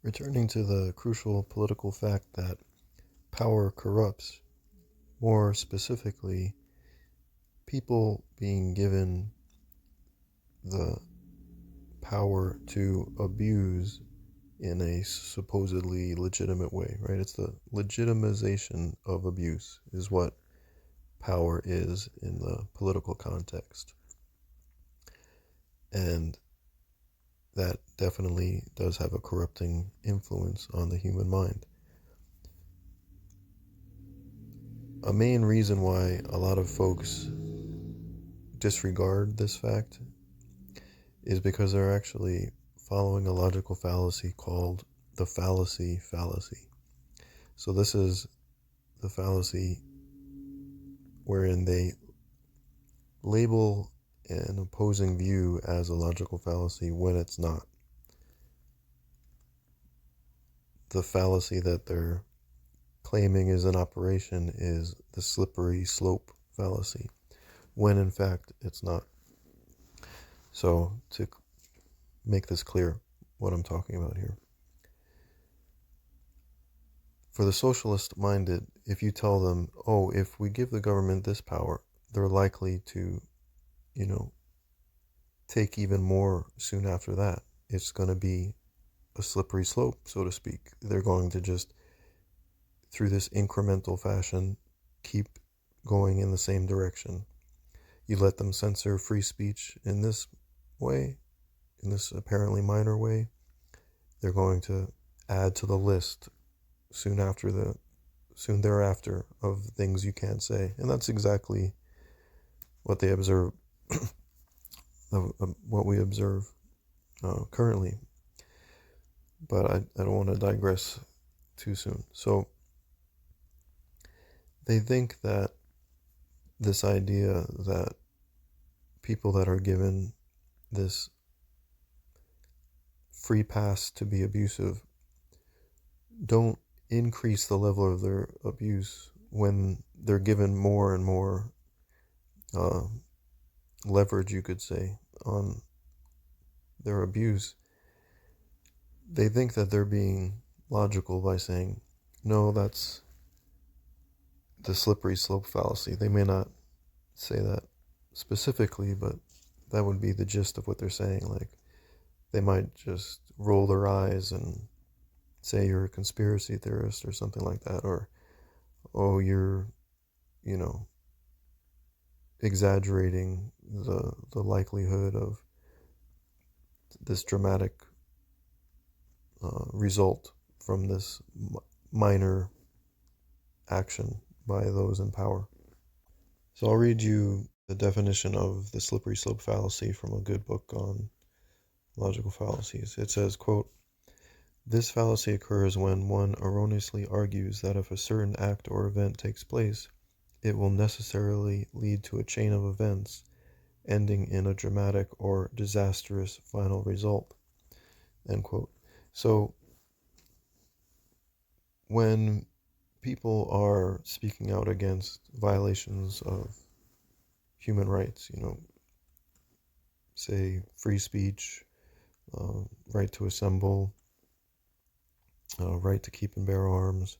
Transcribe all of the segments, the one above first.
Returning to the crucial political fact that power corrupts, more specifically, people being given the power to abuse in a supposedly legitimate way, right? It's the legitimization of abuse, is what power is in the political context. And that definitely does have a corrupting influence on the human mind. A main reason why a lot of folks disregard this fact is because they're actually following a logical fallacy called the fallacy. So this is the fallacy wherein they label an opposing view as a logical fallacy when it's not. The fallacy that they're claiming is in operation is the slippery slope fallacy, when in fact it's not. So to make this clear, what I'm talking about here. For the socialist minded, if you tell them, oh, if we give the government this power, they're likely to, take even more soon after that. It's going to be a slippery slope, so to speak. They're going to just, through this incremental fashion, keep going in the same direction. You let them censor free speech in this way, in this apparently minor way, they're going to add to the list soon thereafter of things you can't say. And that's exactly what they observe, what we observe currently. But I don't want to digress too soon. So they think that this idea that people that are given this free pass to be abusive don't increase the level of their abuse when they're given more and more leverage, you could say, on their abuse. They think that they're being logical by saying, no, that's the slippery slope fallacy. They may not say that specifically, but that would be the gist of what they're saying. Like, they might just roll their eyes and say you're a conspiracy theorist or something like that, or, oh, you're, exaggerating the likelihood of this dramatic result from this minor action by those in power. So I'll read you the definition of the slippery slope fallacy from a good book on logical fallacies. It says, quote, "This fallacy occurs when one erroneously argues that if a certain act or event takes place, it will necessarily lead to a chain of events ending in a dramatic or disastrous final result." End quote. So when people are speaking out against violations of human rights, say free speech, right to assemble, right to keep and bear arms,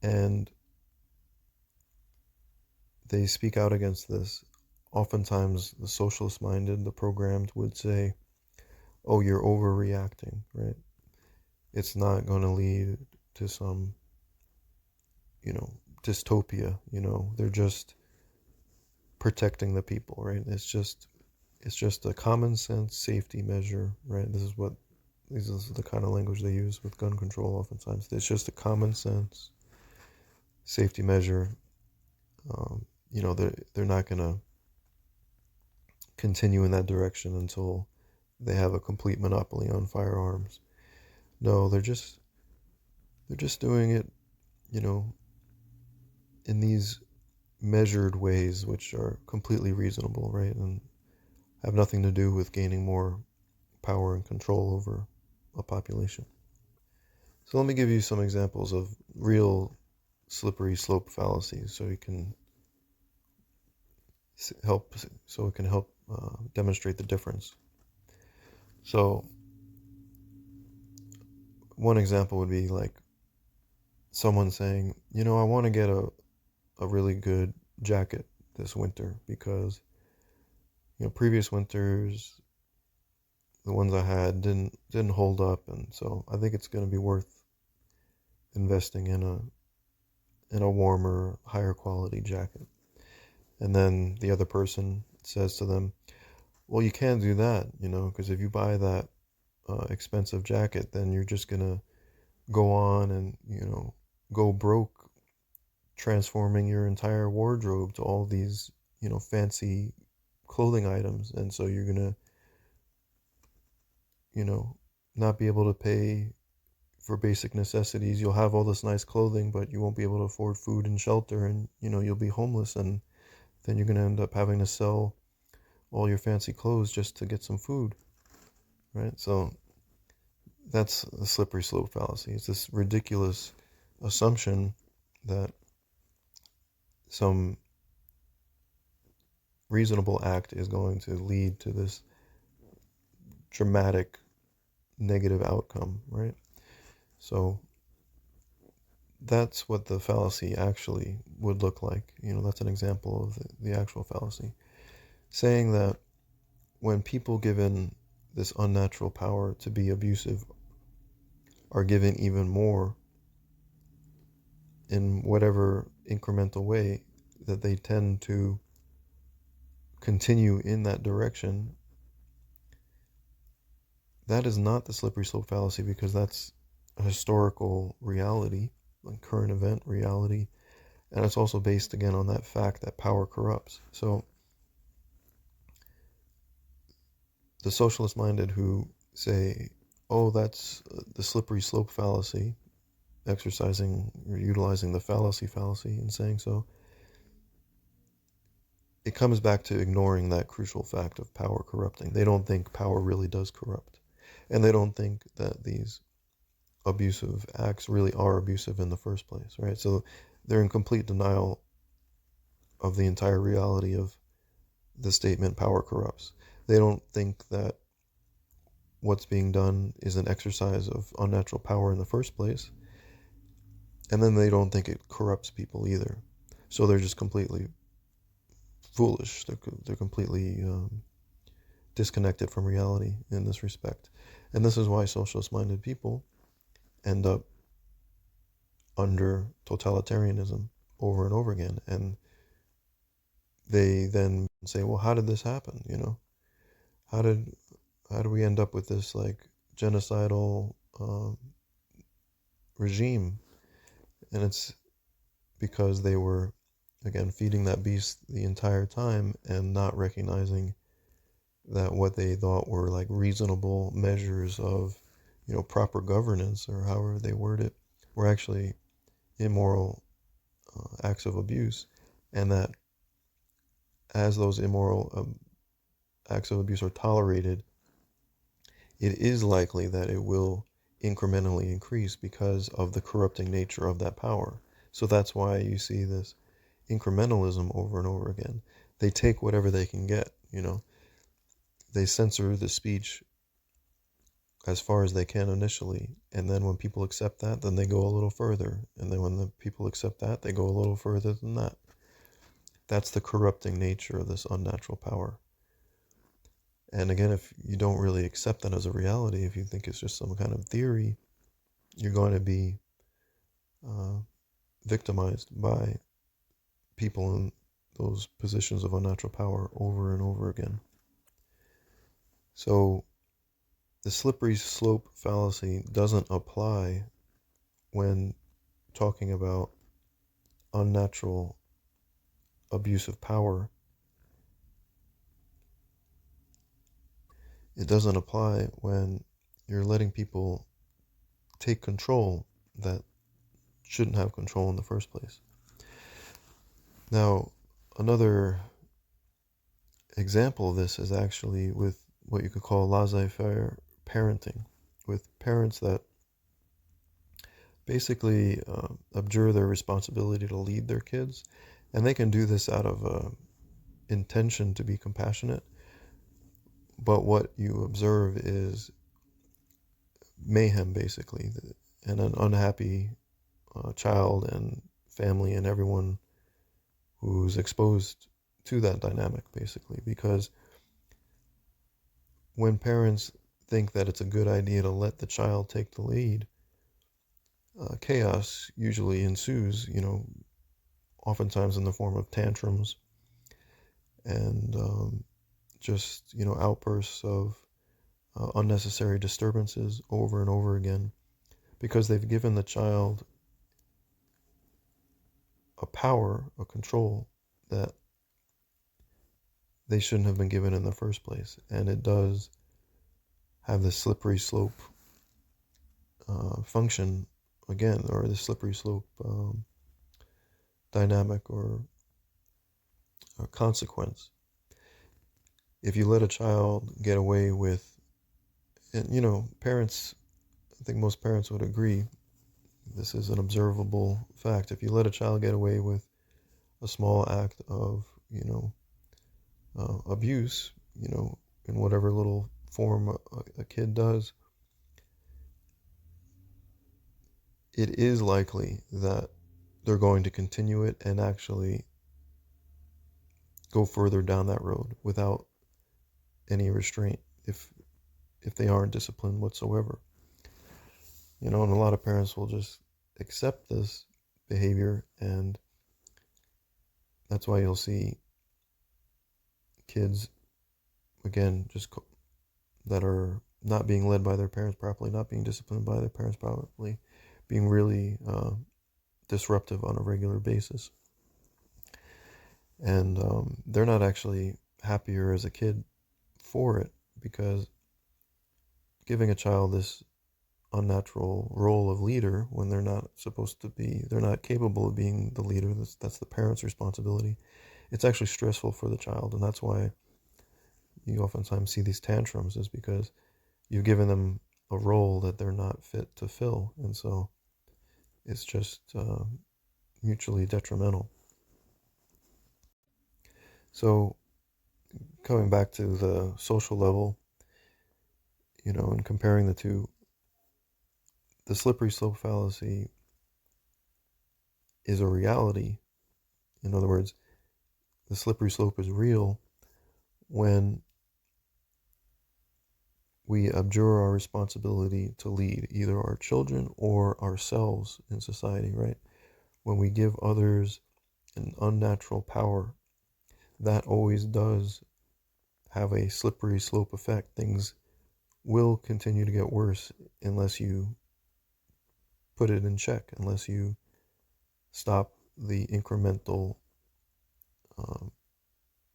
and they speak out against this, oftentimes the socialist minded, the programmed, would say, oh, you're overreacting, right? It's not going to lead to some, dystopia, they're just protecting the people, right? It's just a common sense safety measure, right? This is the kind of language they use with gun control oftentimes. It's just a common sense safety measure. They're not going to continue in that direction until they have a complete monopoly on firearms. No, they're just doing it, in these measured ways, which are completely reasonable, right? And have nothing to do with gaining more power and control over a population. So let me give you some examples of real slippery slope fallacies so it can help demonstrate the difference. So one example would be like someone saying, I want to get a really good jacket this winter because, previous winters, the ones I had didn't hold up, and so I think it's going to be worth investing in a warmer, higher quality jacket. And then the other person says to them, well, you can't do that, because if you buy that expensive jacket, then you're just gonna go on and go broke, transforming your entire wardrobe to all these fancy clothing items, and so you're gonna you know not be able to pay for basic necessities. You'll have all this nice clothing, but you won't be able to afford food and shelter, and you'll be homeless, and then you're gonna end up having to sell all your fancy clothes just to get some food, right? So that's a slippery slope fallacy. It's this ridiculous assumption that some reasonable act is going to lead to this dramatic negative outcome, right? So that's what the fallacy actually would look like. That's an example of the actual fallacy. Saying that when people given this unnatural power to be abusive are given even more in whatever incremental way, that they tend to continue in that direction, that is not the slippery slope fallacy, because that's a historical reality, like current event reality, and it's also based again on that fact that power corrupts. So the socialist minded who say, oh, that's the slippery slope fallacy, exercising or utilizing the fallacy in saying so, it comes back to ignoring that crucial fact of power corrupting. They don't think power really does corrupt. And they don't think that these abusive acts really are abusive in the first place, right? So they're in complete denial of the entire reality of the statement power corrupts. They don't think that what's being done is an exercise of unnatural power in the first place. And then they don't think it corrupts people either. So they're just completely foolish. They're completely disconnected from reality in this respect. And this is why socialist minded people end up under totalitarianism over and over again. And they then say, well, how did this happen? How did we end up with this like genocidal regime? And it's because they were, again, feeding that beast the entire time and not recognizing that what they thought were like reasonable measures of proper governance, or however they word it, were actually immoral acts of abuse. And that as those immoral acts of abuse are tolerated, it is likely that it will incrementally increase because of the corrupting nature of that power. So that's why you see this incrementalism over and over again. They take whatever they can get, they censor the speech as far as they can initially, and then when people accept that, then they go a little further, and then when the people accept that, they go a little further than that. That's the corrupting nature of this unnatural power. And again, if you don't really accept that as a reality, if you think it's just some kind of theory, you're going to be victimized by people in those positions of unnatural power over and over again. So the slippery slope fallacy doesn't apply when talking about unnatural abusive power. It doesn't apply when you're letting people take control that shouldn't have control in the first place. Now, another example of this is actually with what you could call laissez-faire parenting, with parents that basically abjure their responsibility to lead their kids, and they can do this out of intention to be compassionate, but what you observe is mayhem, basically, and an unhappy child and family and everyone who's exposed to that dynamic, basically. Because when parents think that it's a good idea to let the child take the lead, chaos usually ensues, oftentimes in the form of tantrums and just, outbursts of unnecessary disturbances over and over again, because they've given the child a power, a control that they shouldn't have been given in the first place. And it does have this slippery slope function again, or the slippery slope dynamic or consequence. If you let a child get away with, and parents, I think most parents would agree, this is an observable fact. If you let a child get away with a small act of, abuse, in whatever little form a kid does, it is likely that they're going to continue it and actually go further down that road without any restraint if they aren't disciplined whatsoever. And a lot of parents will just accept this behavior, and that's why you'll see kids, again, just that are not being led by their parents properly, not being disciplined by their parents properly, being really disruptive on a regular basis. And they're not actually happier as a kid for it, because giving a child this unnatural role of leader when they're not supposed to be, they're not capable of being the leader, that's the parent's responsibility. It's actually stressful for the child, and that's why you oftentimes see these tantrums, is because you've given them a role that they're not fit to fill, and so it's just mutually detrimental. So coming back to the social level, and comparing the two, the slippery slope fallacy is a reality. In other words, the slippery slope is real when we abjure our responsibility to lead either our children or ourselves in society, right? When we give others an unnatural power, that always does have a slippery slope effect. Things will continue to get worse unless you put it in check, unless you stop the incremental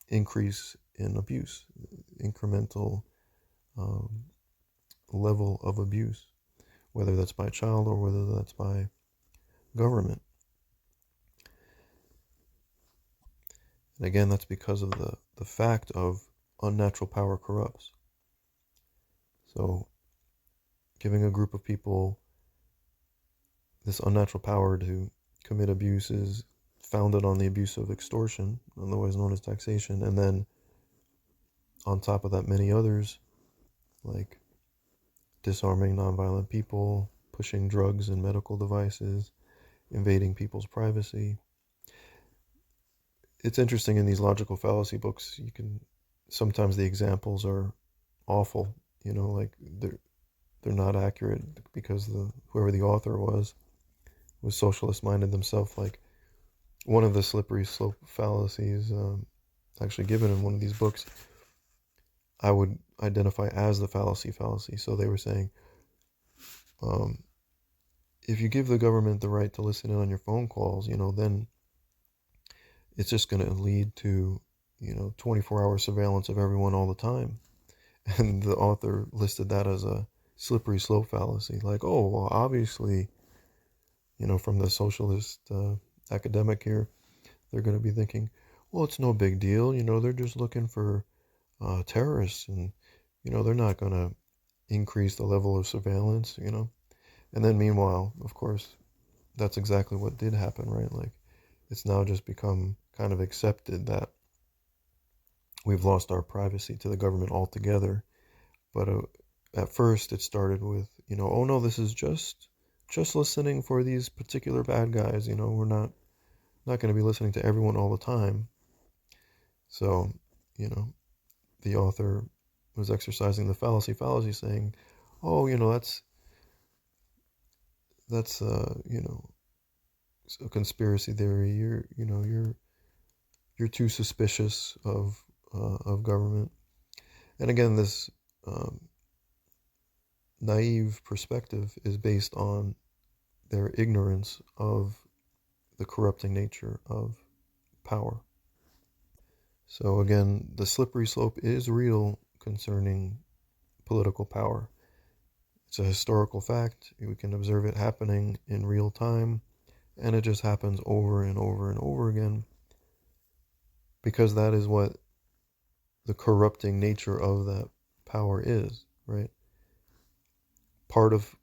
increase in abuse, incremental level of abuse, whether that's by child or whether that's by government. And again, that's because of the fact of unnatural power corrupts. So giving a group of people this unnatural power to commit abuses founded on the abuse of extortion, otherwise known as taxation, and then on top of that, many others, like disarming nonviolent people, pushing drugs and medical devices, invading people's privacy. It's interesting in these logical fallacy books, sometimes the examples are awful, like they're not accurate because whoever the author was socialist minded themselves. Like one of the slippery slope fallacies actually given in one of these books, I would identify as the fallacy. So they were saying, if you give the government the right to listen in on your phone calls, then it's just going to lead to, 24-hour surveillance of everyone all the time. And the author listed that as a slippery slope fallacy. Like, oh, well, obviously, from the socialist academic here, they're going to be thinking, well, it's no big deal. They're just looking for terrorists, and, they're not going to increase the level of surveillance, And then meanwhile, of course, that's exactly what did happen, right? Like, it's now just become kind of accepted that we've lost our privacy to the government altogether. But at first it started with, oh no, this is just listening for these particular bad guys. We're not going to be listening to everyone all the time. So, the author was exercising the fallacy, saying, oh, that's a conspiracy theory. You're too suspicious of government. And again, this naive perspective is based on their ignorance of the corrupting nature of power. So again, the slippery slope is real concerning political power. It's a historical fact. We can observe it happening in real time, and it just happens over and over and over again, because that is what the corrupting nature of that power is, right? Part of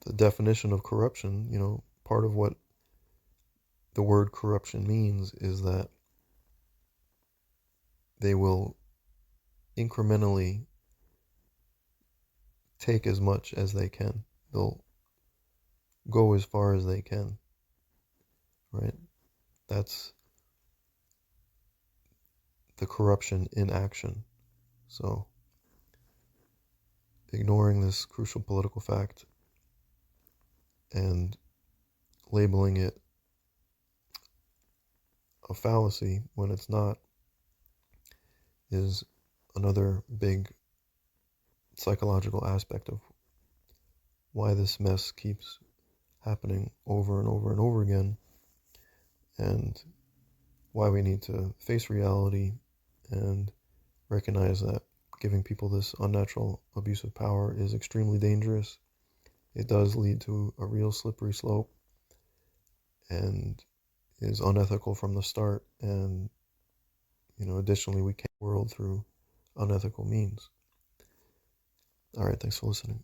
the definition of corruption, part of what the word corruption means is that they will incrementally take as much as they can. They'll go as far as they can, right? That's the corruption in action. So, ignoring this crucial political fact and labeling it a fallacy when it's not is another big psychological aspect of why this mess keeps happening over and over and over again, and why we need to face reality and recognize that giving people this unnatural abuse of power is extremely dangerous. It does lead to a real slippery slope and is unethical from the start. And, additionally, we can't world through unethical means. All right, thanks for listening.